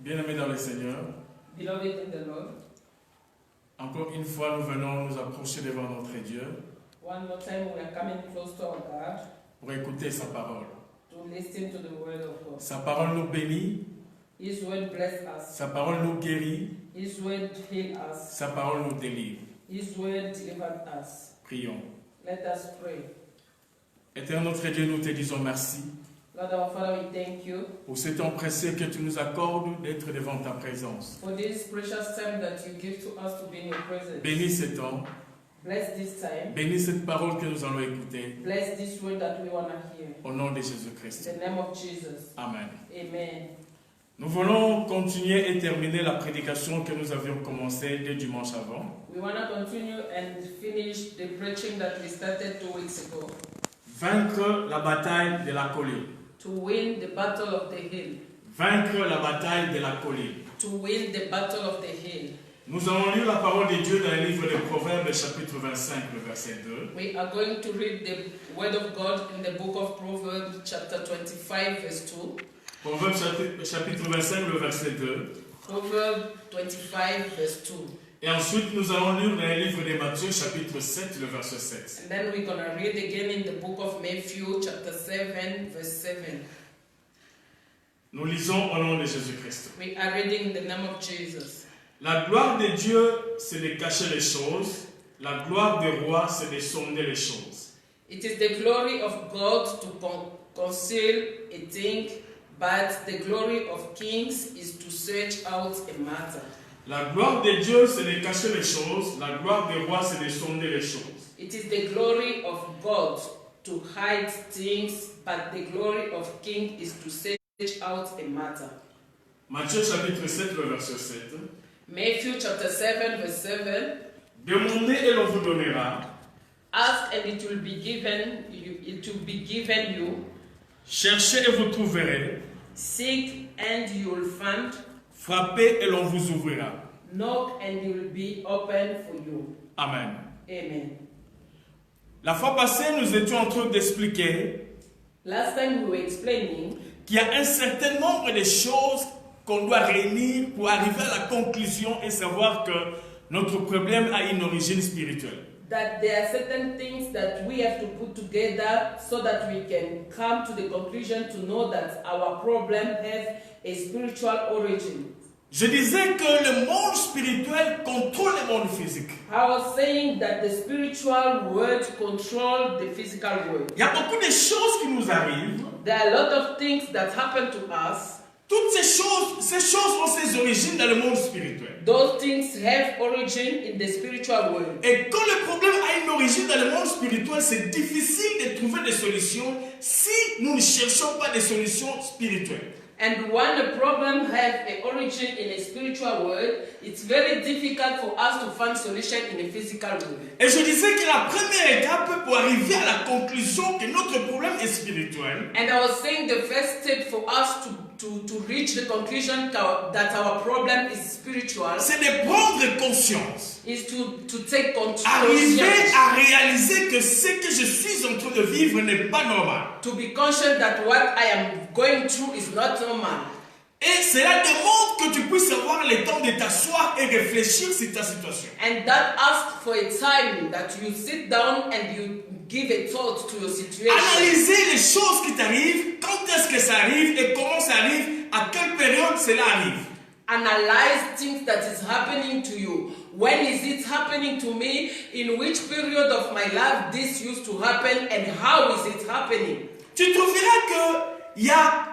Bien-aimés dans le Seigneur, Beloved in the Lord, encore une fois, nous venons nous approcher devant notre Dieu one more time we are coming close to our God pour écouter sa parole. to listen to the word of God. Sa parole nous bénit, His word bless us. sa parole nous guérit, His word heal us. sa parole nous délivre. His word deliver us. Prions. Let us pray. Éternel notre Dieu, nous te disons merci Lord our Father, we thank you pour ce temps précieux que tu nous accordes d'être devant ta présence. for this precious time that you give to us to be in your presence. Bénis ce temps, Bless this time. bénis cette parole que nous allons écouter. Bless this word that we want to hear. Au nom de In Jésus-Christ. the name of Jesus. Amen. Amen. Nous voulons continuer et terminer la prédication que nous avions commencée dès dimanche avant. We want to continue and finish the preaching that we started 2 weeks ago. Vaincre la bataille de la colère. To win the battle of the hill. Vaincre la bataille de la colère. To win the battle of the hill. Nous allons lire la parole de Dieu dans le livre des Proverbes, chapitre 25, le verset 2. We are going to read the word of God in the book of Proverbs, chapter 25, verse 2. Proverbes, chapitre 25, le verset 2. Proverbs 25, verse 2. Et ensuite, nous allons lire dans le livre de Matthieu, chapitre 7, le verset 7. And then we're going to read again in the book of Matthew, chapter 7, verse 7. Nous lisons au nom de Jésus-Christ. We are reading in the name of Jesus. La gloire de Dieu, c'est de cacher les choses. La gloire du roi, c'est de sonder les choses. It is the glory of God to conceal a thing, but the glory of kings is to search out a matter. La gloire de Dieu, c'est de cacher les choses. La gloire du roi, c'est de sonder les choses. It is the glory of God to hide things, but the glory of king is to search out a matter. Matthieu, chapitre 7, le verset 7. Matthew chapter 7, verse 7. Demandez et l'on vous donnera. Ask and it will be given you. It will be given you. Cherchez et vous trouverez. Seek and you will find. Frappez et l'on vous ouvrira. Knock and it will be open for you. Amen. Amen. La fois passée, nous étions en train d'expliquer Last time we were explaining qu'il y a un certain nombre de choses qu'on doit réunir pour arriver à la conclusion et savoir que notre problème a une origine spirituelle. that there are certain things that we have to put together so that we can come to the conclusion to know that our problem has a spiritual origin. Je disais que le monde spirituel contrôle le monde physique. I was saying that the spiritual world control the physical world. Il y a beaucoup de choses qui nous arrivent. There are a lot of things that happen to us. Toutes ces choses ont ses origines dans le monde spirituel. Those things have origin in the spiritual world. Et quand le problème a une origine dans le monde spirituel, c'est difficile de trouver des solutions si nous ne cherchons pas des solutions spirituelles. And when the problem has an origin in a spiritual world, it's very difficult for us to find solution in a physical world. Et je disais que la première étape pour arriver à la conclusion que notre problème est spirituel, And I was saying the first step for us to reach the conclusion that our problem is spiritual c'est de prendre conscience. is to take control. Arriver à réaliser que ce que je suis en train de vivre n'est pas normal. To be conscious that what I am going through is not normal. Et cela demande que tu puisses avoir le temps de t'asseoir et réfléchir sur ta situation. And that asks for a time that you sit down and you give a thought to your situation. Analyser les choses qui t'arrivent, quand est-ce que ça arrive et comment ça arrive, à quelle période cela arrive. Analyze things that is happening to you. When is it happening to me? In which period of my life this used to happen and how is it happening? Tu trouveras qu'il y a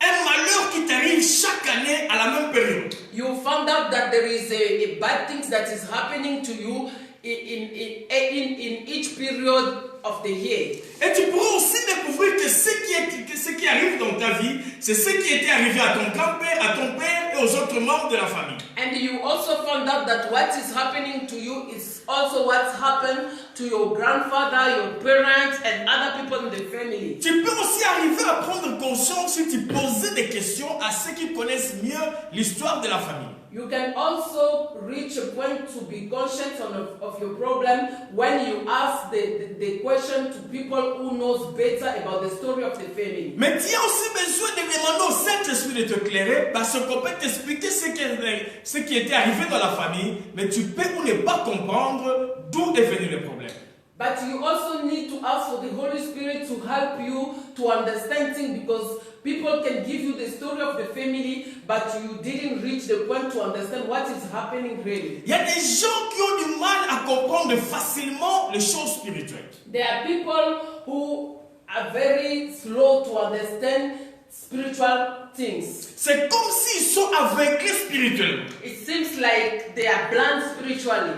un malheur qui t'arrive chaque année à la même période. You found out that there is a bad thing that is happening to you in each period of the year. Et tu pourras aussi découvrir que ce qui arrive dans ta vie, c'est ce qui était arrivé à ton grand-père, à ton père et aux autres membres de la famille. And you also found out that what is happening to you is also what's happened to your grandfather, your parents, and other people in the family. Tu peux aussi arriver à prendre conscience si tu posais des questions à ceux qui connaissent mieux l'histoire de la famille. You can also reach a point to be conscious of your problem when you ask the question to people who knows better about the story of the family. Mais tu as aussi besoin de demander au Saint-Esprit de te éclairer parce qu'on peut t'expliquer ce qui était arrivé dans la famille, mais tu peux ou ne pas comprendre d'où est venu le problème. But you also need to ask for the Holy Spirit to help you to understand things, because people can give you the story of the family, but you didn't reach the point to understand what is happening really. Il y a des gens qui ont du mal à comprendre facilement les choses spirituelles. There are people who are very slow to understand spiritual things. C'est comme s'ils sont aveuglés spirituellement. It seems like they are blind spiritually.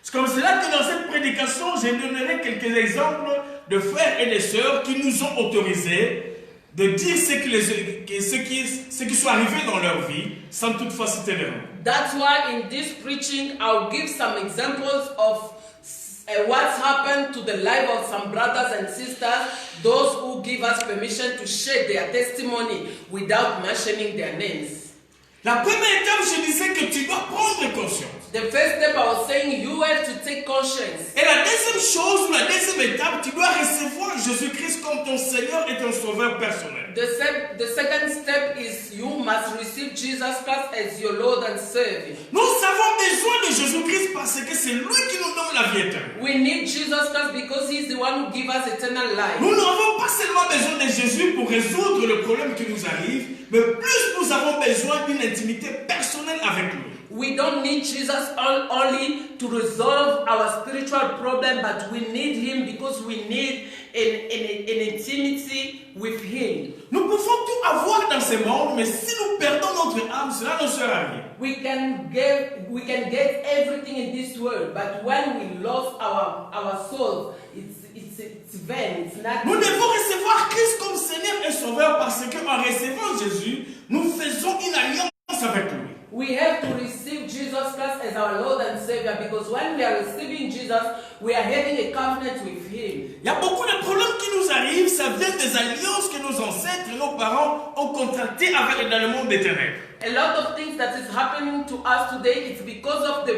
C'est comme cela que dans cette prédication, je donnerai quelques exemples de frères et de sœurs qui nous ont autorisés de dire ce qui soit arrivé dans leur vie, sans toutefois citer leur nom. That's why in this preaching, I'll give some examples of what's happened to the life of some brothers and sisters, those who give us permission to share their testimony without mentioning their names. La première étape, je disais que tu dois prendre conscience. The first step, I was saying you have to take conscience. Et la deuxième chose, la deuxième étape, tu dois recevoir Jésus-Christ comme ton Seigneur et ton Sauveur personnel. The second step is you must receive Jesus Christ as your Lord and Savior. Nous avons besoin de Jésus-Christ parce que c'est lui qui nous donne la vie éternelle. We need Jesus Christ because He's the one who gives us eternal life. Nous n'avons pas seulement besoin de Jésus pour résoudre le problème qui nous arrive, mais plus nous avons besoin d'une intimité personnelle avec lui. We don't need Jesus only to resolve our spiritual problem, but we need Him because we need an intimacy with Him. Nous pouvons tout avoir dans ce monde, mais si nous perdons notre âme, cela ne sert à rien. We can get everything in this world, but when we lost our soul, it's vain. It's not. Nous devons recevoir Christ comme Seigneur et Sauveur parce qu'en recevant Jésus, nous faisons une alliance avec lui. We have to receive Jesus Christ as our Lord and Savior, because when we are receiving Jesus, we are having a covenant with Him. Il y a beaucoup de problèmes qui nous arrivent, ça vient des alliances que nos ancêtres et nos parents ont contractées dans le monde éternel. A lot of things that is happening to us today, it's because of the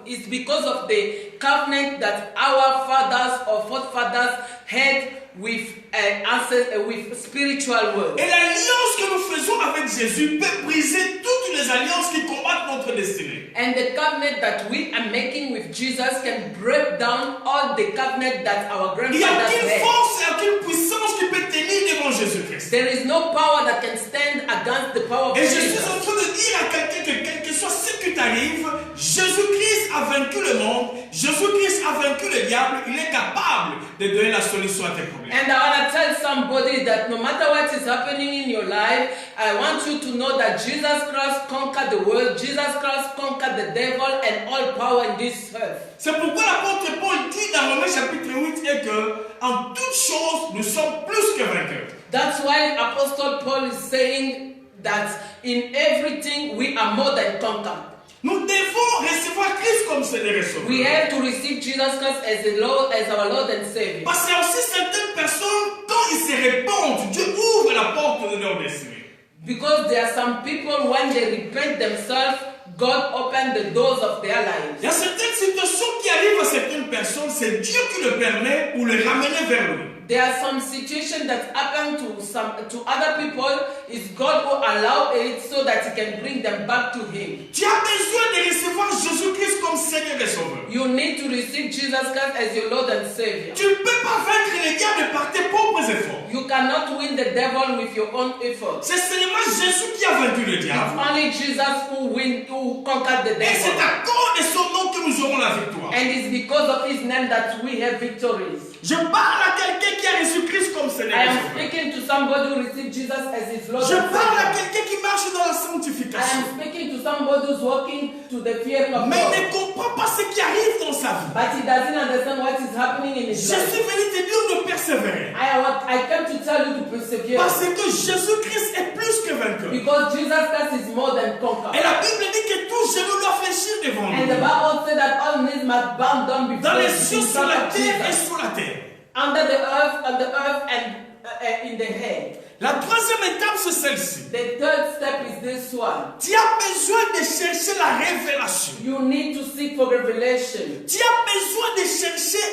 it's because of the covenant that our fathers or forefathers had with spiritual world. Et l'alliance que nous faisons avec Jésus peut briser toutes les alliances qui combattent notre destinée. And the covenant that we are making with Jesus can break down all the covenant that our Il n'y a grandfathers aucune had. force et aucune puissance qui peut tenir devant Jésus-Christ. There is no power that can stand against the power of Et je suis Jesus. en train de dire à quelqu'un que quel que soit ce qui t'arrive, Jésus-Christ a vaincu le monde, Jésus-Christ a vaincu le diable, il est capable de donner la solution à tes problèmes. And I want to tell somebody that no matter what is happening in your life, I want you to know that Jesus Christ conquered the world, Jesus Christ conquered the devil and all power in this earth. C'est pourquoi l'apôtre Paul dit dans Romains chapitre 8 et que en toutes choses nous sommes plus que vainqueurs. That's why Apostle Paul is saying that in everything we are more than conquered. Nous devons recevoir Christ comme Seigneur et Sauveur. We have to receive Jesus Christ as our Lord and Savior. Parce qu'il y a aussi certaines personnes, quand ils se répandent, Dieu ouvre la porte de leur destinée. Because there are some people, when they repent themselves, God opened the doors of their lives. Il y a certaines situations qui arrivent à certaines personnes, c'est Dieu qui le permet pour les ramener vers lui. There are some situations that happen to other people. It's God who allow it so that He can bring them back to Him. Tu as besoin de recevoir Jésus-Christ comme Seigneur et Sauveur. You need to receive Jesus Christ as your Lord and Savior. Tu ne peux pas vaincre le diable par tes propres efforts. You cannot win the devil with your own efforts. C'est seulement Jésus qui a vaincu le It's diable. only Jesus who conquered the Et c'est devil. à cause de son nom que nous aurons la victoire. And it's because of His name that we have victories. Je parle à quelqu'un qui a reçu Christ comme Seigneur I et am Sauveur. speaking to somebody who received Jesus as his Lord Je and parle à Savior. quelqu'un qui marche dans la I sanctification. am speaking to somebody who's walking to the fear of Mais il God. ne comprend pas ce qui arrive dans sa vie. But he doesn't understand what is happening in his Je life. suis venu te dire de persévérer. I came to tell you to persevere. Parce que Jésus-Christ est plus que vainqueur. Because Jesus Christ is more than Et conqueror. la Bible dit que tout genou doit fléchir devant And the lui. Bible said that all knees must bow down Dans before les in cieux, sur front la of terre et Jesus. sous la terre. Under the earth, on the earth, and in the head. La troisième étape, c'est celle-ci. The third step is this one. Tu as besoin de chercher la révélation. You need to seek for revelation. Tu as besoin de chercher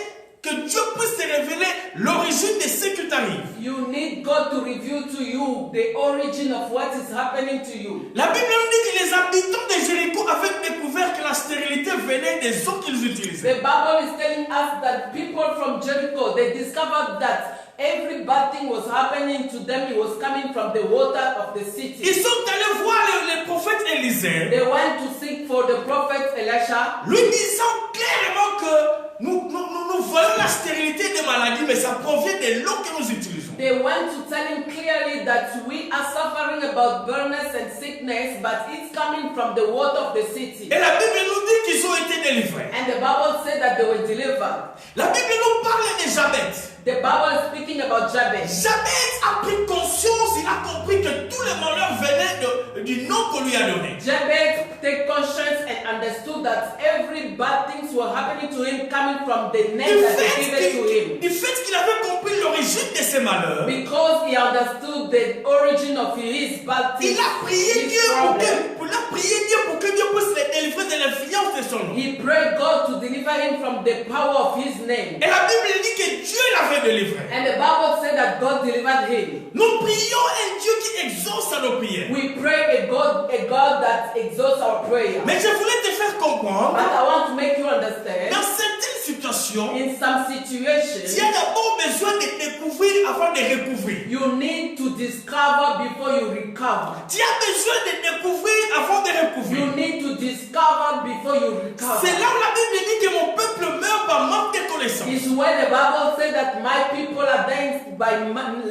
que Dieu puisse te révéler l'origine de ce qui t'arrive. You need God to reveal to you the origin of what is happening to you. La Bible nous dit que les habitants de Jéricho avaient découvert que la stérilité venait des eaux qu'ils utilisaient. The Bible is telling us that people from Jericho, they discovered that every bad thing was happening to them. It was coming from the water of the city. Ils sont allés voir le prophète Élisée, They went to seek for the prophet Elisha, lui disant clairement que nous voyons la stérilité des maladies, mais ça provient de l'eau que nous utilisons. They went to tell him clearly that we are suffering about burners and sickness, but it's coming from the water of the city. Et la Bible nous dit qu'ils ont été délivrés. And the Bible said that they were delivered. La Bible nous parle de Jabez. The Bible is speaking about Jabez. Jabez a pris conscience, il a compris que tous les malheurs venaient du nom qu'on lui a donné. Jabez took conscience and understood that every bad things were happening to him coming from the name that they gave to him. Du fait qu'il avait compris l'origine de ses malheurs, Because he understood the origin of his bad things, il a prié his Dieu problem, pour que Dieu puisse le délivrer de l'influence de son nom. he prayed God to deliver him from the power of his name. Et la Bible dit que Dieu l'avait délivré. And the Bible said that God delivered him. Nous prions un Dieu qui exauce à nos prières. We pray a God that exalts our prayer. Mais je voulais te faire comprendre, But I want to make you understand, dans certaines situations, in some tu situations, as d'abord besoin de découvrir avant de recouvrir. you need to discover before you recover. Tu as besoin de découvrir avant de recouvrir. You need to discover before you recover. C'est là où la Bible dit que mon peuple meurt par manque de connaissance. It's where the Bible says that my people are dying by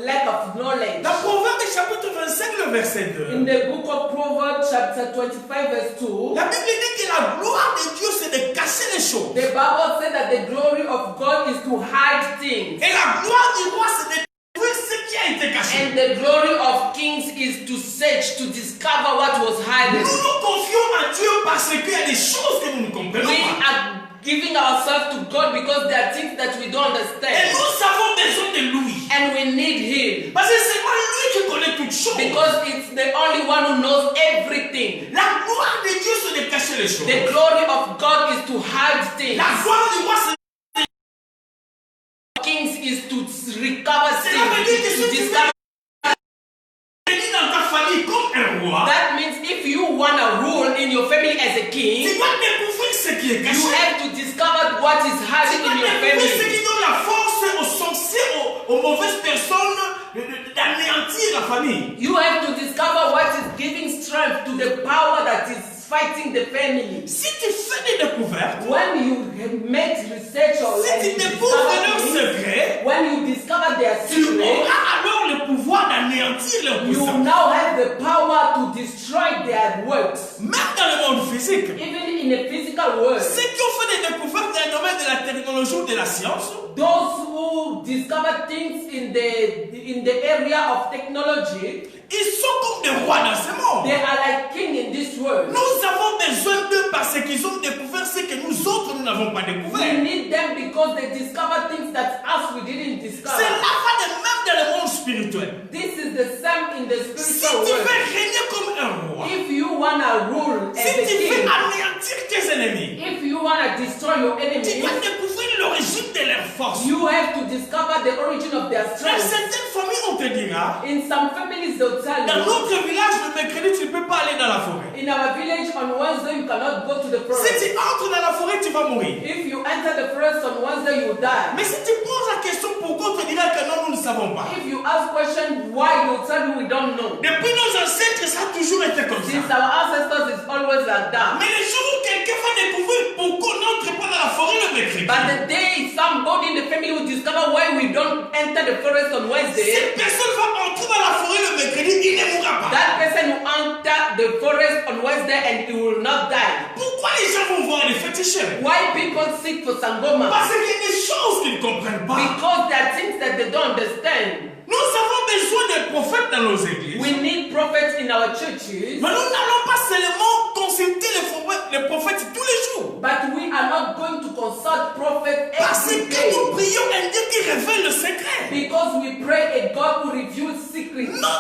lack of knowledge. Dans Proverbe chapitre 25, le verset 2, In the book of Proverbs, chapter 25, verse 2, la Bible dit que la gloire de Dieu, c'est de cacher les choses. the Bible says that the glory of God is to hide things. Et la gloire du roi, c'est de découvrir ce qui a été caché. And the glory of kings is to search, to discover what was hidden. Nous nous confions à Dieu parce qu'il y a des choses que nous ne comprenons We pas. are giving ourselves to God because there are things that we don't Et understand. nous avons besoin de lui. And we need Him. Parce que c'est pas lui qui connaît toutes choses. Because it's the only one who knows everything. La gloire de Dieu, c'est de cacher les choses. The glory of God is to hide things. La gloire du roi, c'est Kings is to recover cela veut dire que things, si to tu discover. veux venir dans ta famille comme un roi, That means if you want to rule in your family as a tu king, dois découvrir ce qui est you caché. have to discover what is Tu hiding dois in your découvrir ce family. qui donne la force aux sorciers, aux mauvaises personnes d'anéantir la famille. You have to discover what is giving strength to the power that is fighting the family. Si tu fais des découvertes, When you make research or si and tu you découvres discover leurs things, secrets, when you discover their tu secret, auras alors le pouvoir d'anéantir leur you puissance. now have the power to destroy their works. Même dans le monde physique, Even in a physical world, ceux qui ont fait des découvertes dans le domaine de la technologie ou de la science, those who discover things in the area of technology, ils sont comme des rois dans ce monde. they are like king in this world. Nous avons besoin d'eux parce qu'ils ont découvert ce que nous autres nous n'avons pas We découvert. need them because they discover things that us we didn't discover. C'est la fin de même dans le monde spirituel. This is the same in the Si spiritual tu world. veux régner comme un roi, If you wanna rule as si a tu veux king, anéantir tes ennemis, if you wanna destroy your tu enemies, dois découvrir l'origine de leur force. you have to discover the origin of their Dans strength. certaines familles, on te dira, In some families, they'll tell dans you, notre village, le mercredi, tu ne peux pas aller dans la forêt. in our village on Wednesday, you cannot go to the Si forest. tu entres dans la forêt, tu vas mourir. If you enter the forest on Wednesday, you die. Mais si tu poses la question pourquoi, on te dira que non, nous ne savons pas. If you ask question why, they'll tell you we don't know. Depuis nos ancêtres, ça a toujours été comme Since ça. our ancestors, it's always like that. Mais le jour où quelqu'un va découvrir pourquoi on n'entre pas dans la forêt le mercredi, But the day somebody in the family will discover why we don't enter the forest on Wednesday, cette personne va entrer dans la forêt le mercredi, il ne mourra pas. that person will enter the forest on Wednesday and he will not die. Pourquoi les gens vont voir les féticheurs? Why people seek for Sangoma? Parce qu'il y a des choses qu'ils ne comprennent pas. Because there are things that they don't understand. Nous avons besoin de prophètes dans nos églises. We need prophets in our churches, Mais nous n'allons pas seulement consulter les prophètes tous les jours. but we are not going to consult prophets Parce every que day. nous prions un Dieu qui révèle le secret. Because we pray a God who reveals secrets. Nos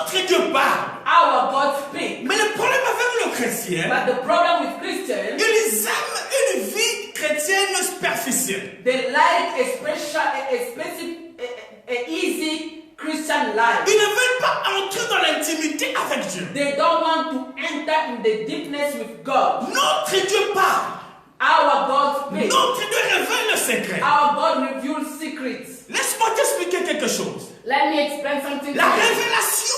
chrétiens, But the problem with Christians, ils aiment une vie chrétienne superficielle. they like a easy Christian life. Ils ne veulent pas entrer dans l'intimité avec Dieu. They don't want to enter in the deepness with God. Notre Dieu parle. Our God speaks. Notre Dieu révèle le secret. Our God reveals secrets. Laisse-moi t'expliquer quelque chose. Let me explain something La to you. révélation,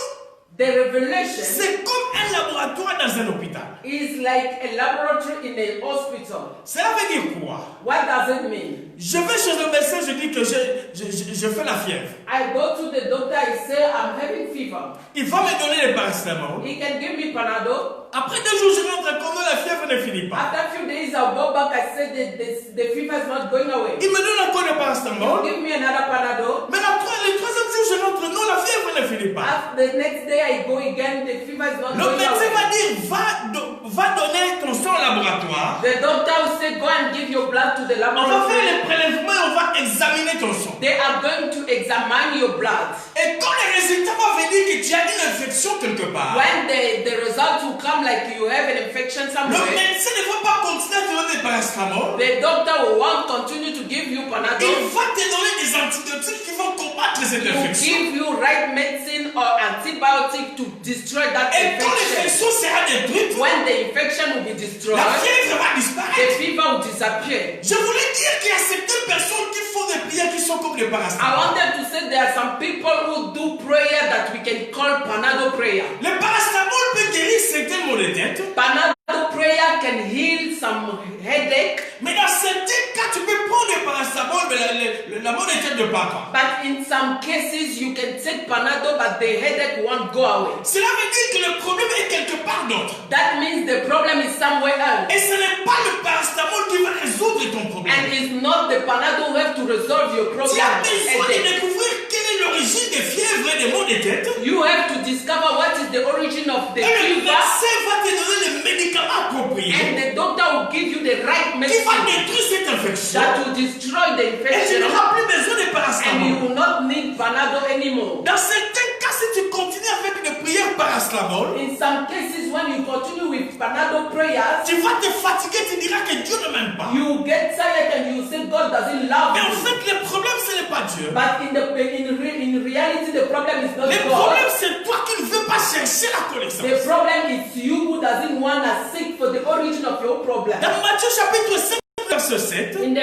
The revelation c'est comme un laboratoire dans un hôpital. is like a laboratory in a hospital. Cela veut dire quoi? What does it mean? Je vais chez le médecin, je dis que je fais la fièvre. I go to the doctor, I say I'm having fever. Il va me donner les paracétamol. He can give me Panadol. Après 2 jours, je rentre comme la fièvre ne finit pas. After a few days, I'll go back. I say the fever is not going away. Il me donne encore le paracétamol. Give me another Panadol. Mais le troisième jour, je rentre, non, la fièvre ne finit pas. After the next day, I go again. The fever is not Le going médecin away. va dire, va donner ton sang au laboratoire. The doctor will say, go and give your blood to the On va faire laboratory. les prélèvements et on va examiner ton sang. They are going to examine your blood. Et quand les résultats vont venir que tu as une infection quelque part, When the results will come like you have an infection le somewhere, médecin ne va pas continuer à te donner des paracétamol. the doctor will want continue to give you Il Panadol. va te donner des antibiotiques qui vont combattre cette He will infection. give you right medicine or antibiotic to destroy that Et quand infection. l'infection sera détruite, When the infection will be destroyed, la fièvre va the disparaître. fever will disappear. Je voulais dire qu'il y a certaines personnes qui font des prières qui sont comme des I paracétamol. wanted to say there are some people who do prayer that we can call Panadol prayer. Le paracétamol peut guérir certains maux de tête, Panadol prayer can heal some headache, mais dans certains cas, tu peux prendre le paracétamol, mais la maux de tête ne part pas. but in some cases you can take Panadol but the headache won't go away. Cela veut dire que le problème est quelque part d'autre. That means the problem is somewhere else. Et ce n'est pas le paracétamol qui va résoudre ton problème. And it's not the Panadol who have to resolve your Tu problem. as besoin de Headache. découvrir quelle est l'origine des fièvres et des maux de tête. You have to discover what is the origin of the Et le fever, médecin va te donner les médicaments appropriés and the doctor will give you the right qui va medicine détruire cette infection. that will destroy the Et tu infection, n'auras plus besoin de and you paracétamol. will not need Panadol anymore. Dans certains cas, si tu continues avec des prières paracétamol, In some cases, when you continue with Panadol prayers, tu vas te fatiguer, tu diras que Dieu ne m'aime pas. you get tired and you say God doesn't love Mais en you. fait, le problème, ce n'est pas Dieu. But in reality, the problem is not Le God. problème, c'est toi qui ne veux pas chercher la connaissance. The problem is you who doesn't want to seek for the origin of your problem. Dans Matthieu chapitre 5, verset 7, In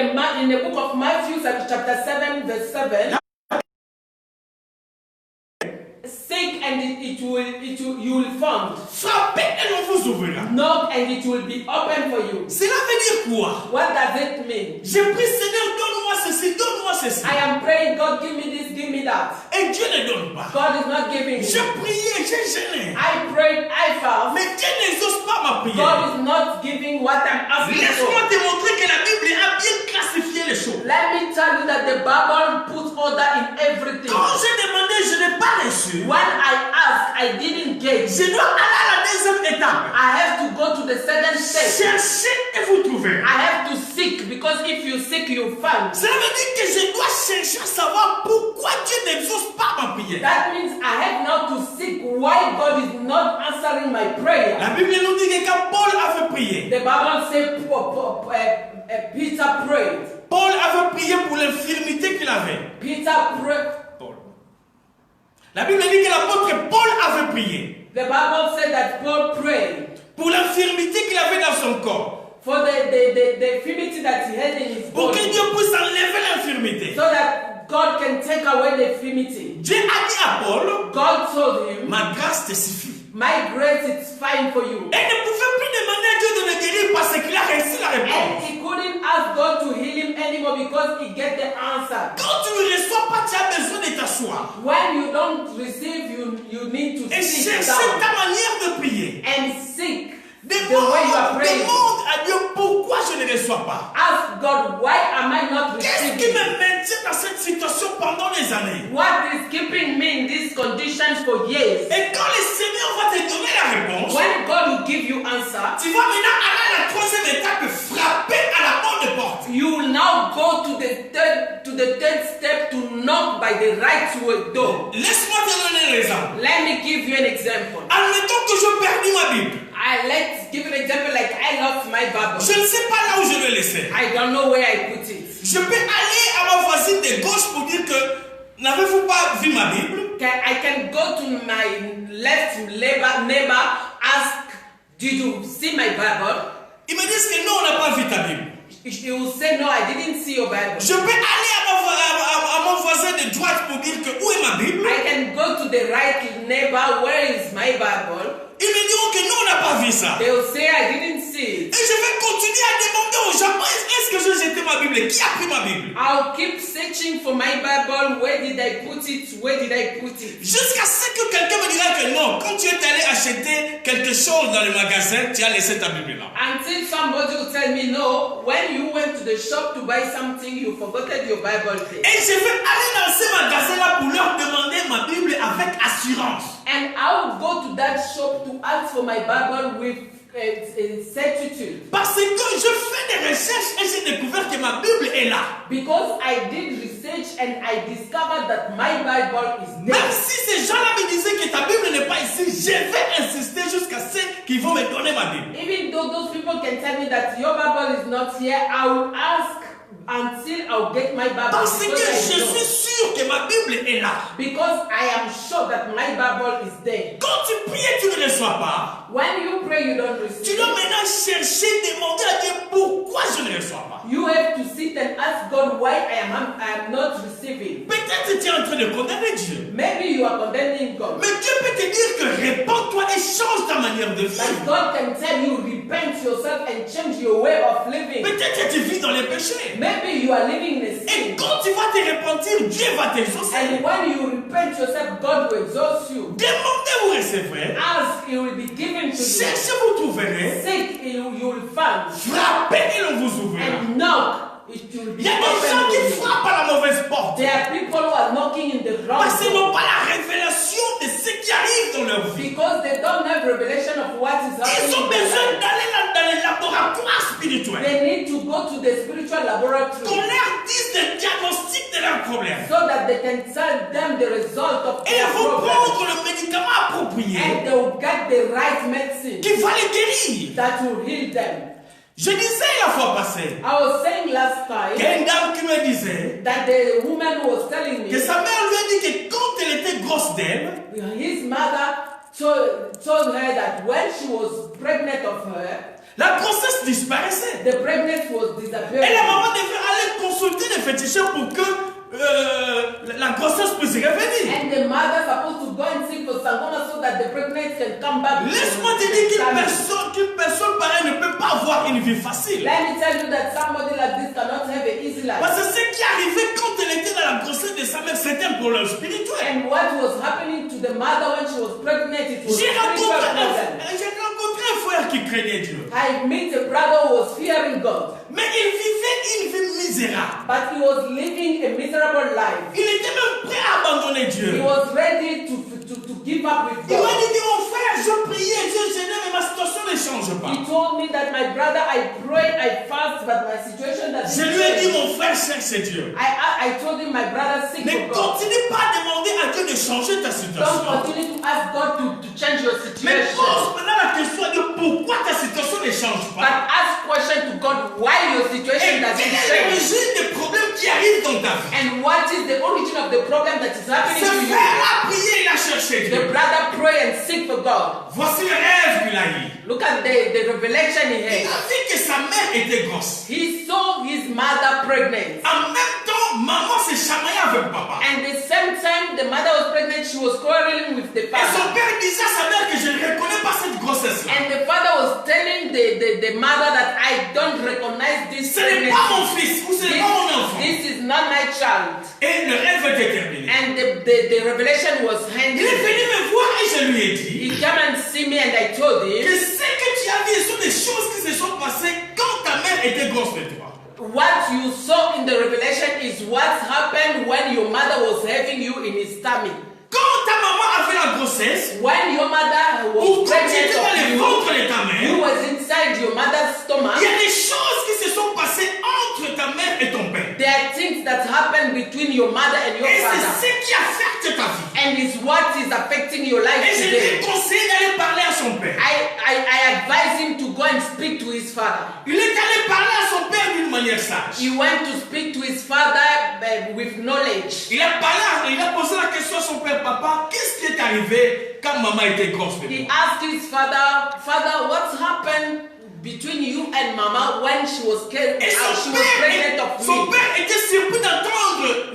the book of Matthew, chapter 7, verse 7, seek and you will find. frappez et l'on vous ouvrira. Knock and it will be open for you. Cela veut dire quoi? What does it mean? J'ai pris, Seigneur, donne-moi ceci, donne-moi ceci. I am praying, God, give me this, give me that. Et Dieu ne donne pas. God is not giving J'ai me. prié, j'ai gêné. I prayed, I fast. Mais Dieu n'exauce pas ma prière. God is not giving what I'm asking Laisse-moi for. te montrer que la Bible a bien classifié les choses. Let me tell you that the Bible puts order in everything. Quand j'ai demandé, je n'ai pas reçu. When I ask, I didn't get. Je dois aller à la deuxième étape. I have to go to the second step. Cherchez et vous trouvez. I have to seek, because if you seek, you find. Cela veut dire que je dois chercher à savoir pourquoi Dieu n'exauce pas ma prière. That means I have now to seek why God is not answering my prayer. La Bible nous dit que quand Paul avait prié, The Bible says Peter prayed. Paul avait prié pour l'infirmité qu'il avait. Peter prayed. Paul. La Bible dit que l'apôtre Paul avait prié The Bible said that Paul prayed pour l'infirmité qu'il avait dans son corps. for the infirmity that he had in his Pour que body, Dieu puisse enlever l'infirmité. so that God can take away the infirmity. Dieu a dit à Paul, God told him, ma grâce te suffit. my grace is fine for you. Et il ne pouvait plus demander à Dieu de le guérir parce qu'il a reçu la And réponse. he couldn't ask God to heal him anymore because he get the answer. Quand tu ne reçois pas, tu as besoin de t'asseoir. When you don't receive, you need to Et sit chercher down ta manière de prier. and seek the way you are praying. Demande à Dieu pourquoi je ne reçois pas. Ask God, why am I not Qu'est-ce qui receiving? me maintient dans cette situation pendant des années? What is keeping me in these conditions for years? Et quand le Seigneur va te donner la réponse, When God will give you answer, tu vas maintenant aller à la troisième étape, frapper à la bonne porte. you will now go to the third step to knock by the right door. Laisse-moi te donner un exemple. Let me give you an example. Admettons que je perdis ma Bible. I let's give an example like I lost my Bible. Je ne sais pas là où je l'ai laissé. I don't know where I put it. Je peux aller à ma voisine de gauche pour dire que n'avez-vous pas vu ma Bible? I can go to my left neighbor, ask, did you see my Bible? Ils me disent que non, on n'a pas vu ta Bible. He will say, no, I didn't see your Bible. Je peux aller à mon voisin de droite pour dire que où est ma Bible? I can go to the right neighbor, where is my Bible? Ils me diront que non, on n'a pas vu ça. They will say, I didn't see Et it. je vais continuer à demander aux gens, est-ce que j'ai jeté ma Bible? Qui a pris ma Bible? I'll keep searching for my Bible. Where did I put it? Where did I put it? Jusqu'à ce que quelqu'un me dira que non, quand tu es allé acheter quelque chose dans le magasin, tu as laissé ta Bible là. Until somebody will tell me, no, when you went to the shop to buy something, you forgot your Bible there. Et je vais aller dans ces magasins-là pour leur demander ma Bible avec assurance. And I will go to that shop to ask for my Bible with certitude. Parce que je fais des recherches et j'ai découvert que ma Bible est là. Because I did research and I discovered that my Bible is there. Même si ces gens-là me disaient que ta Bible n'est pas ici, je vais insister jusqu'à ce qu'ils vont me donner ma Bible. Even though those people can tell me that your Bible is not here, I will ask until I'll get my Bible. Parce que je suis sûr que ma Bible est là. Because I am sure that my Bible is there. Quand tu pries et tu ne reçois pas, when you pray, you don't tu receive. dois maintenant chercher, demander à Dieu pourquoi je ne reçois pas. You have to sit and ask God why I am not receiving. Peut-être tu es en train de condamner Dieu. Maybe you are condemning God. Mais Dieu peut te dire que répands-toi et change ta manière de But vivre. God can tell you, repent yourself and change your way of living. Peut-être que tu vis dans les péchés. Maybe you are living in a Et sin. quand tu vas te repentir, Dieu va t'exaucer. And when you repent yourself, God will exhaust you. Demandez, vous recevrez. Ask, it will be given to you. Cherchez, vous trouverez. Seek, you will find. Frappez et l'on vous ouvrira. And knock, it will be Il y a des gens opened to qui you. frappent à la mauvaise porte. There are people who are knocking in the wrong Parce qu'ils door. n'ont pas la révélation de ce qui arrive dans leur vie. Because they don't have revelation of what is Ils happening ont in their besoin life. d'aller dans les laboratoires spirituels. They need to go to the spiritual Qu'on laboratory leur dise le diagnostic de leurs problèmes. so that they can tell them the result of Et ils their vont problem. prendre le médicament approprié And they will get the right medicine qui va les guérir. that will heal them. Je disais la fois passée I was saying last time qu'il y a une dame qui me disait that the woman was telling que me sa mère lui a dit que quand elle était grosse d'elle, his mother told her that when she was pregnant of her, la grossesse disparaissait. the pregnancy was Et la disappearing. maman devait aller consulter les féticheurs pour que la grossesse puisse revenir. And the mother supposed to go and seek for Sangoma so that the pregnancy can come back. Laisse-moi te dire qu'une personne pareille ne peut pas avoir une vie facile. Let me tell you that somebody like this cannot have an easy life. Parce que ce qui arrivait quand elle était dans la grossesse de sa mère, c'était un problème spirituel. And what was happening to the mother when she was pregnant, it was J'ai spiritual rencontré problem. un frère qui craignait Dieu. I met a brother who was fearing God, Mais il vivait une vie misérable. but he was living a miserable life. Il était même prêt à abandonner He Dieu. was ready to give up with Il m'a God. dit, mon frère, je priais, je gênais, mais ma situation ne change pas. He told me that my brother, I prayed, I fast, but my situation doesn't Je lui ai dit, change. mon frère, cherche Dieu. I told him, my brother, seek Ne for God. continue pas à demander à Dieu de changer ta Don't situation. continue to ask God to change your Mais situation. pose maintenant la question de pourquoi ta situation ne change But pas. ask question to God why your Et situation doesn't quelle est change. l'origine des problèmes qui arrivent dans ta vie? And what is the origin of the problem that is happening Ce to you? frère a prié, il a cherché The Dieu. brother pray and seek for God. Voici le rêve qu'il a eu. Look at the revelation he Il had. a vu que sa mère était grosse. He saw his mother pregnant. En même temps, maman se chamaillait avec papa. And the same time the mother was pregnant, she was quarreling with the Et son father. père disait à sa mère que je ne reconnais pas cette grossesse-là. And the father was telling the mother that I don't recognize this Ce n'est pas mon pregnancy. fils ou ce n'est pas mon enfant. This is not my child. Et le rêve était terminé. And the revelation was Il handed. est venu me voir et je lui ai dit He came and see me and I told que him, ce que tu as vu sont des choses qui se sont passées quand ta mère était grosse de toi. what you saw in the revelation is what happened when your mother was having you in his tummy. Quand ta maman avait la grossesse, When your mother ou was quand tu étais pregnant dans le of ventre de ta you, you mère, was inside your mother's stomach. il y a des choses qui se sont passées entre ta mère et ton père. There are things that happen between your mother and your Et father. c'est ce qui affecte ta vie. And is what is affecting your life Et je lui ai today. conseillé d'aller parler à son père. I advise him to go and speak to his father. Il est allé parler à son père d'une manière sage. He went to speak to his father with knowledge. Il a posé la question à son père, papa, qu'est-ce qui est arrivé quand maman était grosse de He moi? asked his father, Father, what happened between you and Mama when she was Et pregnant of son me? père était surpris d'entendre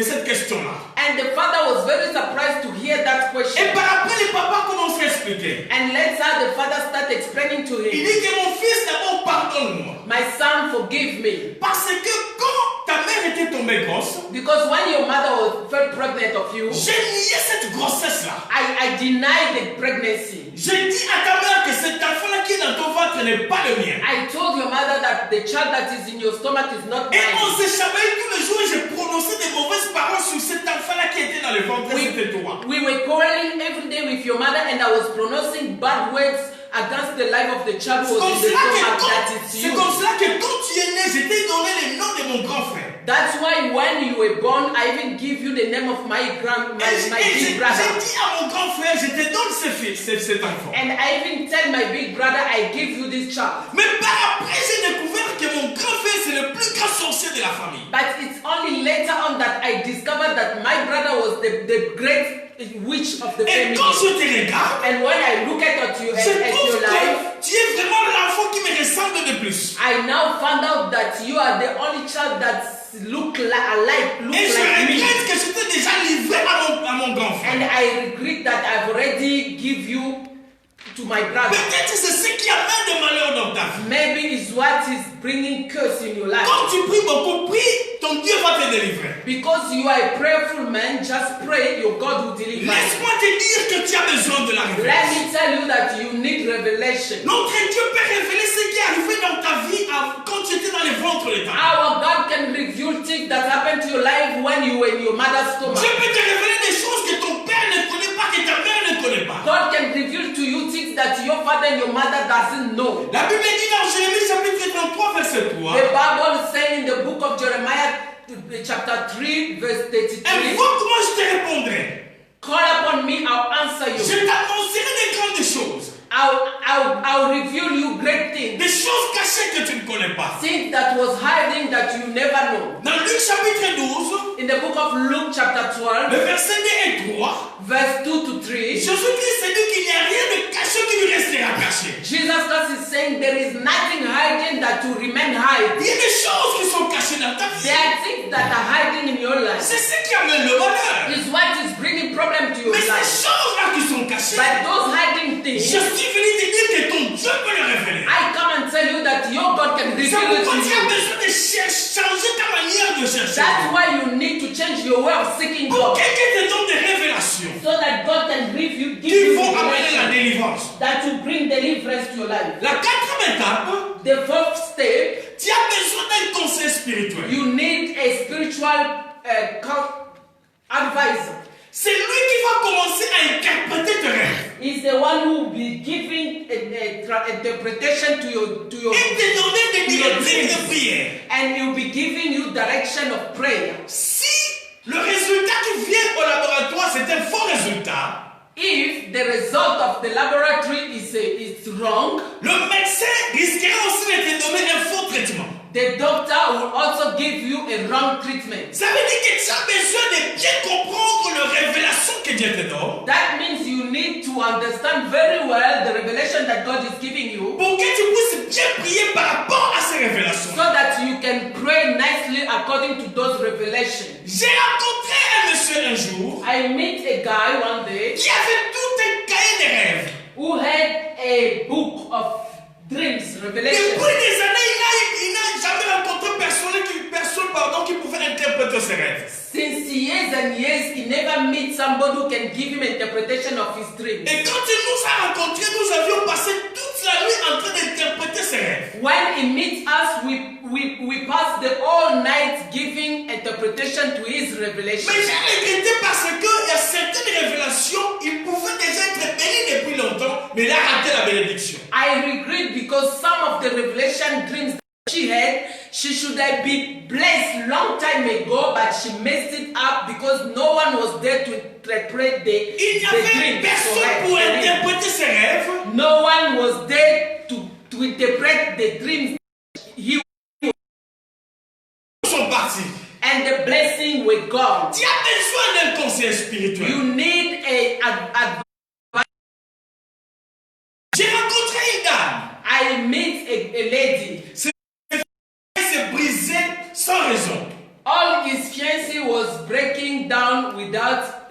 cette question-là. And the father was very surprised to hear that question. Et par après, le papa commence à expliquer. And later the father started explaining to Il him, dit que mon fils, d'abord, pardonne-moi. my son, forgive me. Parce que quand ta mère était tombée grosse, Because when your mother was felt pregnant of you, j'ai nié cette grossesse-là. I denied the pregnancy. J'ai dit à ta mère que cet enfant-là qui est dans ton ventre n'est pas le mien. I told your mother that the child that is in your stomach is not Et on mine. s'est chamaillé tous les jours et j'ai prononcé des mauvaises paroles sur cet enfant-là qui était dans le ventre. C'était toi. We were quarreling every day with your mother, and I was pronouncing bad words against the life of the child who was in the stomach. That is C'est you. comme cela que quand tu es né, je t'ai donné le nom de mon grand frère. That's why when you were born, I even give you the name of my Et big j'ai brother. dit à mon grand frère, je te donne cet enfant. And I even tell my big brother, I give you this child. Mais par après, j'ai découvert que mon grand frère, c'est le plus grand sorcier de la famille. But it's only later on that I discovered that my brother was the great witch of the Et family. quand je te regarde, And when I look at you je at trouve your life, que tu es vraiment l'enfant qui me ressemble le plus. I now found out that you are the only child that look Et je like me. regrette que je t'ai déjà livré à mon grand frère. And I regret that I've already give you to my brother. Peut-être c'est ce qui amène des malheurs dans ta vie. Maybe it's what is bringing curse in your life. Quand tu pries beaucoup, prie, ton Dieu va te délivrer. Because you are a prayerful man, just pray, your God will deliver you. Laisse-moi te dire que tu as besoin de la Let révélation. me tell you that you need revelation. Notre Dieu peut révéler ce qui est arrivé dans ta vie quand tu étais dans le ventre de ta mère. Our God can reveal things that happened to your life when you were in your mother's stomach. Dieu peut te révéler des choses que ton père ne connaît pas, que ta mère ne connaît pas. God can reveal to you things that your father and your mother doesn't know. La Bible dit dans Jérémie chapitre 33 verset 3. The Bible says in the book of Jeremiah chapter 3 verse 33. Invoque-moi, je te répondrai. Call upon me, I'll answer you. Je t'annoncerai des grandes choses. I'll reveal you great things. Des choses cachées que tu ne connais pas. Things that was hiding that you never know. Dans Luc chapitre 12, In the book of Luke chapter 12 le verset 2 et 3, verse 2 to 3, Jésus-Christ s'est dit qu'il n'y a rien de caché qui lui restera caché. Jesus Christ is saying there is nothing hiding that will remain hide. Il y a des choses qui sont cachées dans ta vie. There are things that are hiding in your life. C'est ce qui amène le malheur. It's what is bringing problem to your Mais ces life. choses-là qui sont cachées, But those hiding things, je suis venu te dire que ton Dieu peut les révéler. I come and tell you that your God can C'est reveal it pourquoi to tu as you. besoin de changer ta manière de chercher. That's why you need to change your way of seeking Pour God, quelqu'un te donne des révélations so that God can give you qui vont amener la revelation délivrance. that will bring deliverance to your life. La quatrième étape, The fourth step, tu as besoin d'un conseil spirituel. you need a spiritual advisor. C'est lui qui va commencer à interpréter tes rêves He's the one who will be giving interpretation to your et te donner des directives de prière. and he'll be giving you direction of prayer. Si le résultat qui vient au laboratoire c'est un faux résultat, If the result of the laboratory is wrong, le médecin risquera aussi de te donner un faux traitement. the doctor will also give you a wrong treatment. Ça veut dire que tu as besoin de bien comprendre la révélation que Dieu te donne That means you need to understand very well the revelation that God is giving you, pour que tu puisses bien prier par rapport à ces révélations. so that you can pray nicely according to those revelations. J'ai rencontré un monsieur un jour I met a guy one day qui avait tout un cahier de rêves. who had a book of dreams, Depuis revelations. des années, il n'a jamais rencontré personne qui pouvait interpréter ses rêves. Since years and years, he never met somebody who can give him interpretation of his dreams. Et quand il nous a rencontrés, nous avions passé toute la nuit en train d'interpréter ses rêves. When he meets us, we pass the whole night giving interpretation to his revelation. Mais j'ai regretté parce qu'il y a certaines révélations, il pouvait déjà être béni depuis longtemps, mais il a raté la bénédiction. I regret because some of the revelation dreams that she had, she should have been blessed long time ago, but she messed it up because no one was there to interpret Il n'y the avait dream. personne pour interpréter ses rêves. No one was there to interpret the dreams. He Sont partis. and the blessing with God. Tu as besoin d'un conseil spirituel. You need a J'ai rencontré une dame. I meet a lady. Elle s'est brisée sans raison. All his fiancé was breaking down without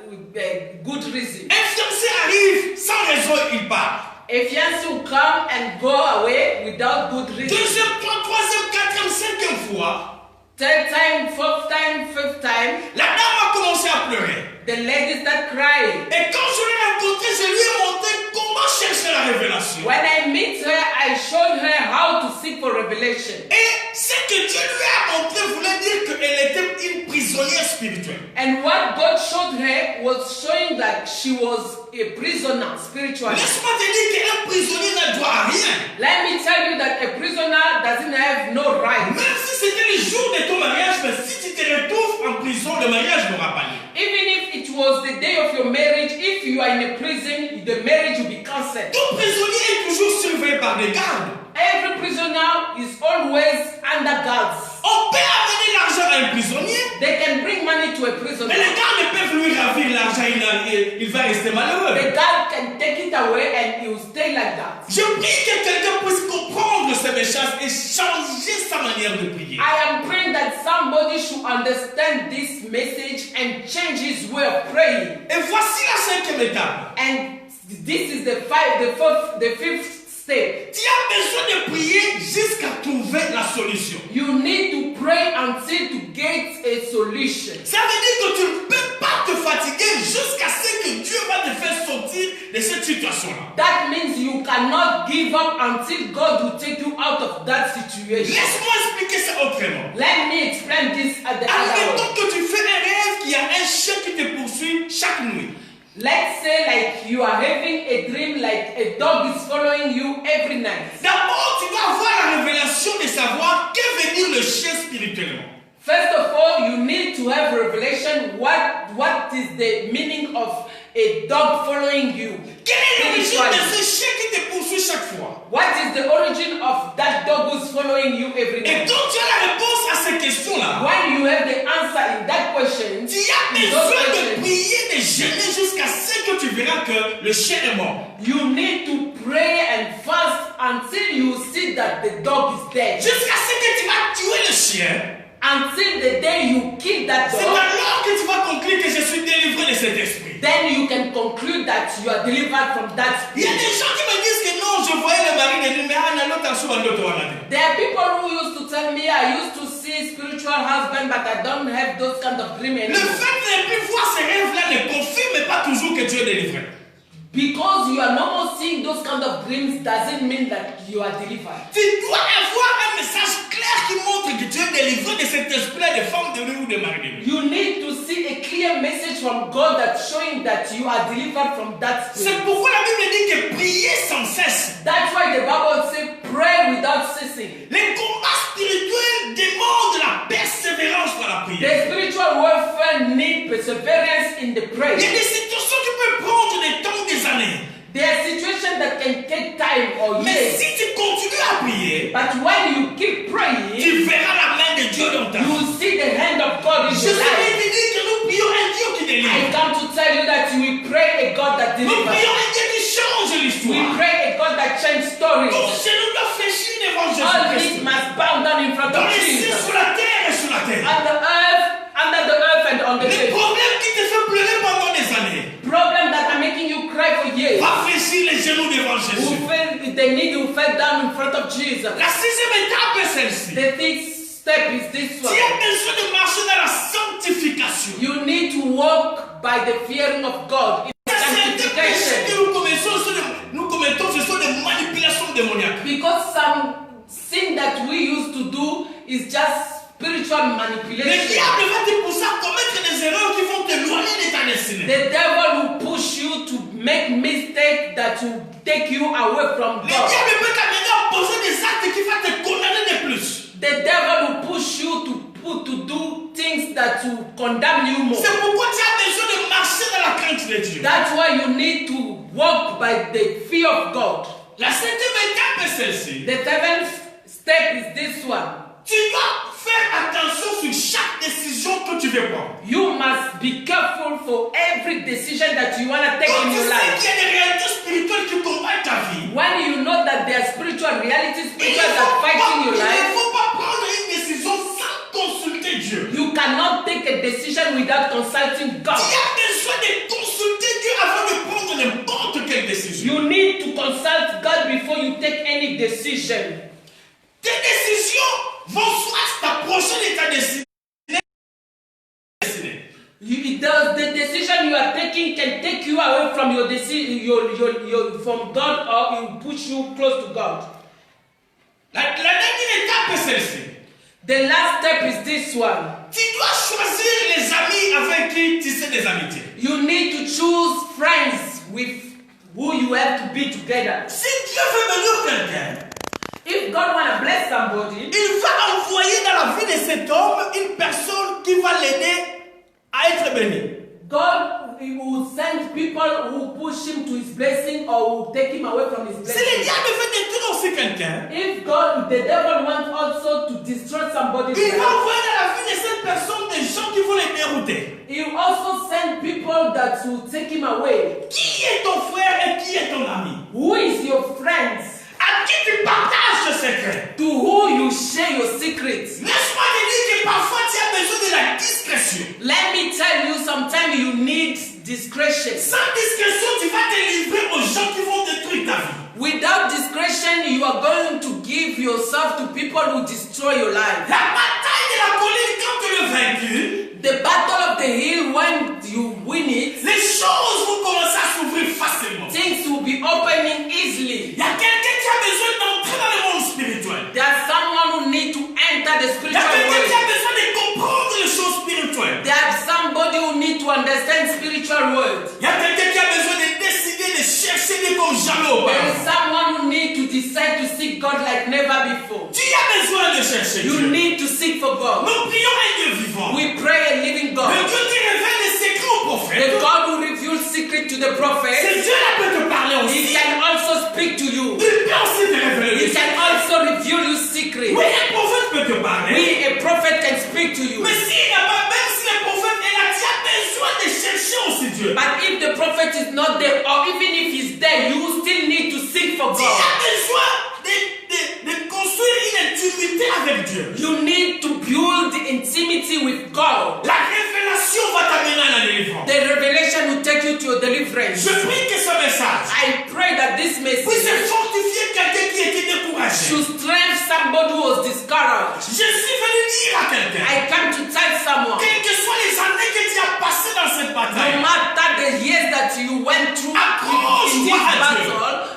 good reason. Un fiancé arrive sans raison, il part. A fiancé will come and go away without good reason. Deuxième, troisième, quatrième, cinquième fois, Third time, fourth time, fifth time, la dame a commencé à pleurer. the lady start crying. Et quand je l'ai rencontrée, je lui ai montré comment chercher la révélation. When I meet her, I showed her how to seek for revelation. Et ce que Dieu lui a montré voulait dire qu'elle était une prisonnière spirituelle. And what God showed her was showing that she was a prisoner spiritually. Laisse-moi te dire qu'un prisonnier n'a droit à rien. Let me tell you that a prisoner doesn't have no right. Même si c'était le jour de ton mariage, mais si tu te retrouves en prison, le mariage n'aura pas lieu. Even if it was the day of your marriage, if you are in a prison, the marriage will be cancelled. Tout prisonnier est toujours surveillé par des gardes. Every prisoner is always under guards. On peut amener l'argent à un prisonnier, They can bring money to a mais prisoner. les gardes ne peuvent lui ravir l'argent, il va rester malheureux. The guard can take it away and he will stay like that. Je prie que quelqu'un puisse comprendre ces messages et changer sa manière de prier. I am praying that somebody should understand this message and change his way of praying. Et voici la cinquième étape. And this is the fifth step. Tu as besoin de prier jusqu'à trouver la solution. You need to pray until to get a solution. Ça veut dire que tu ne peux pas te fatiguer jusqu'à ce que Dieu va te faire sortir de cette situation-là. That means you cannot give up until God will take you out of that situation. Laisse-moi expliquer ça autrement. Let me explain this at the other way. Admettons que tu fais un rêve qu'il y a un chien qui te poursuit chaque nuit. Let's say like you are having a dream like a dog is following you every night. D'abord, tu dois avoir la révélation de savoir qu'est venir le chien spirituellement. First of all, you need to have revelation what is the meaning of a dog following you. Quelle est l'origine de ce chien qui te poursuit chaque fois? What is the origin of that dog who's following you every Et night? quand tu as la réponse à ces questions-là, When you have the answer in that question, tu as in those besoin de questions, prier, de jeûner jusqu'à ce que tu verras que le chien est mort. you need to pray and fast until you see that the dog is dead. Jusqu'à ce que tu vas tuer le chien. Until the day you kill that C'est dog, alors que tu vas conclure que je suis délivré de cet esprit. then you can conclude that you are delivered from that Il y a spirit. des gens qui me disent que non, je voyais le mari de nuit, mais There are people who used to tell me I used to see spiritual husband, but I don't have those kind of dreams Le anymore. fait de ne plus voir ces rêves-là ne confirme pas toujours que tu es délivré. Because you are no more seeing those kind of dreams doesn't mean that you are delivered. Tu dois avoir un message clair qui montre que tu es délivré de cet esprit-là de femme de nuit ou de mari de nuit. You need to see a clear message from God that's showing that you are delivered from that C'est spirit. pourquoi la Bible dit que prier sans cesse. That's why the Bible says pray without ceasing. Les combats spirituels demandent la persévérance dans la The prière. spiritual warfare need perseverance in the Il y a prayer. des situations qui peuvent prendre des temps, des années. There are situations that can take time or Mais years. si tu continues à prier, But when you keep praying, tu verras la main de Dieu dans ta you vie. will see the hand of God in Je your suis life. venu dire que nous prions un Dieu qui I délivre. come to tell you that we pray a God that Nous delivers. prions un Dieu qui change We l'histoire. pray a God that changes stories. Ton genou doit fléchir devant All Jésus-Christ. this must bow down in front Dans of les cieux, Jesus. sur la terre et sur la terre. On the earth, under the earth and on the Les earth. problèmes qui te font pleurer pendant des années. Problems that are making you cry for years. Va fléchir les genoux devant Jésus. Who fell, they need to fall down in front of Jesus. La sixième étape est celle-ci. The fifth step is this Tu one. as besoin de marcher dans la sanctification. You need to walk by the fearing of God. Certains péchés que Sanctification. nous commettons, ce sont des manipulations démoniaques. Because some sin that we used to do is just spiritual Le manipulation. diable va te pousser à commettre des erreurs qui vont t'éloigner de ta destinée. The devil will push you to make mistakes that will take you away from Le God. diable peut t'amener à poser des actes qui vont te condamner de plus. The devil will push you to do things things that will condemn you more. C'est pourquoi tu as besoin de marcher dans la crainte de Dieu. That's why you need to walk by the fear of God. La 7e étape est celle-ci. The 7th step is this one. Tu dois faire attention sur chaque décision que tu veux prendre. You must be careful for every decision that you want to take Quand in tu your sais life. qu'il y a des réalités spirituelles qui combattent ta vie, When you know that there are spiritual realities, il spiritual that fight in your ne life, faut pas prendre une décision sans consulter Dieu. you cannot take a decision without consulting Tu God. as besoin de consulter Dieu avant de prendre n'importe quelle décision. You need to consult God before you take any decision. Tes décisions vont soit t'approcher de ta destinée. The decision you are taking can take you away from your decision, from God, or it will push you close to God. La dernière étape est celle-ci. The last step is this one. Tu dois choisir les amis avec qui tu sais des amitiés. You need to choose friends with who you have to be together. Si Dieu veut bénir quelqu'un, If God want to bless somebody, il va envoyer dans la vie de cet homme une personne qui va l'aider à être béni. God will send people who push him to his blessing or will take him away from his Si le blessing. diable veut détruire aussi quelqu'un, If God, the devil wants also to destroy somebody's il va life, envoyer dans la vie de cette personne des gens qui vont les dérouter. he will also send people that will take him away. Qui est ton frère et qui est ton ami? Who is your friends? À qui tu partages ce secret? To who you share your secrets. Laisse-moi te dire que parfois tu as besoin de la discrétion. Let me tell you, sometimes you need discretion. Sans discrétion, tu vas te livrer aux gens qui vont détruire ta vie. Without discretion, you are going to give yourself to people who destroy your life. La bataille de la colline, quand tu es vaincu, The battle of the hill, when you win it, les choses vont commencer à s'ouvrir facilement. things will be opening easily. Il y a quelqu'un qui a besoin d'entrer dans le monde spirituel. There's someone who need to enter the Il y a spiritual quelqu'un qui a world. besoin de comprendre les choses spirituelles. There's somebody who need to understand spiritual world. Il y a quelqu'un qui a besoin de décider de chercher Dieu comme jamais There is auparavant. someone who need to decide to seek God like never before. Tu as besoin de chercher You Dieu. need to seek for God. Nous prions un Dieu vivant. We pray a living Le God. Dieu qui révèle les secrets aux The prophètes. God who reveals secret to the Ce prophets, Dieu-là peut te parler He aussi. can also speak to you. Il peut aussi te révéler He les can secrets. also reveal you secrets. Oui, un prophète peut te parler. We, a prophet, can speak to you. Mais s'il n'y a pas, même si le prophète est là, tu as besoin de chercher aussi Dieu. But if the prophet is not there, or even if he's there, you still need to seek for Tu God. as besoin de construire une intimité avec Dieu. You need to build the intimacy with God. La révélation va t'amener à la délivrance. The revelation will take you to your deliverance. Je prie que ce message I pray that this puisse message fortifier quelqu'un qui était découragé. should strengthen somebody who was discouraged. Je suis venu dire à quelqu'un, I come to tell someone, quelles que soient les années que tu as passées dans cette no bataille, matter the years that you went through in this battle,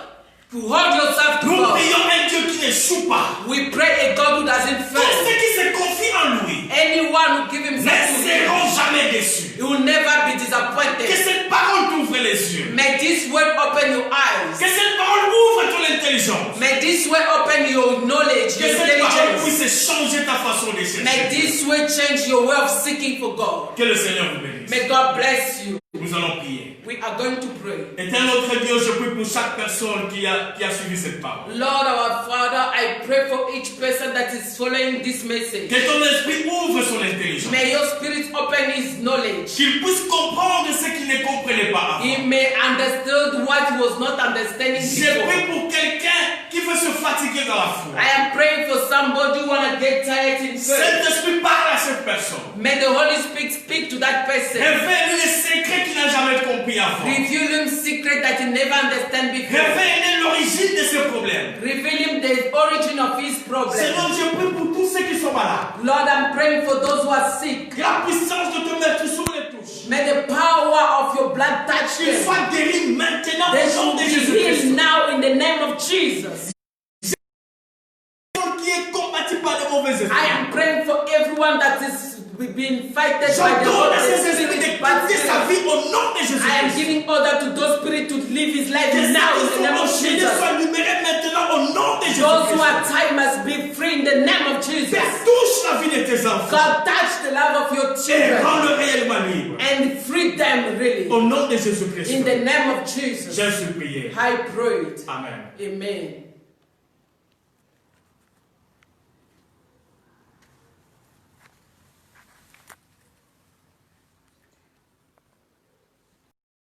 to hold yourself to nous God. prions un Dieu qui n'échoue pas. We pray a God who doesn't Tous fail. ceux qui se confient en lui Anyone who give ne himself to Him, seront jamais déçus. he will never be Que disappointed. cette parole t'ouvre les yeux. May this word open your eyes. Que cette parole ouvre ton intelligence. May this word open your knowledge, Que your cette parole intelligence. puisse changer ta façon de chercher. May this word change your way of seeking for God. Que le Seigneur vous bénisse. May God bless you. Nous allons prier. We are going to pray. Éternel notre Dieu, je prie pour chaque personne qui a suivi cette parole. Lord our Father, I pray for each person that is following this message. Que ton esprit ouvre son intelligence. May your spirit open his knowledge. Qu'il puisse comprendre ce qu'il ne comprenait pas avant. He may understand what he was not understanding Je before. prie pour quelqu'un qui veut se fatiguer dans la foi. I am praying for somebody who want to get tired in faith. Saint-Esprit parle à cette personne. May the Holy Spirit speak to that person. Révèle les secrets qu'il n'a jamais compris avant. Reveal him secret that he never understand before. Révèle l'origine de ce problème. Reveal him the origin of his problem. Seigneur, je prie pour tous ceux qui sont malades. Lord, I'm praying for those who are sick. Que la puissance de te mettre sur les touches. May the power of your blood touch Qu'ils them. soient guéris maintenant They au nom should de be Jésus-Christ. healed now in the name of Jesus. Qui est combattu par les mauvais esprits. I am praying for everyone that is being fighted by the J'ordonne à Holy ces esprits Spirit. de quitter sa vie au nom de I am Jésus-Christ. giving order to those spirits to live his life Que now in ceux the name qui of sont enchaînés Jesus. soient libérés maintenant au au nom de Jésus. Those who are tied must be free in the name of Jesus. Père, touche la vie de tes enfants God, touch the love of your et children rends-le réellement libre. and free them really. Au nom de Jésus-Christ, In the name of Jesus, j'ai supplié. I prayed. Amen. Amen.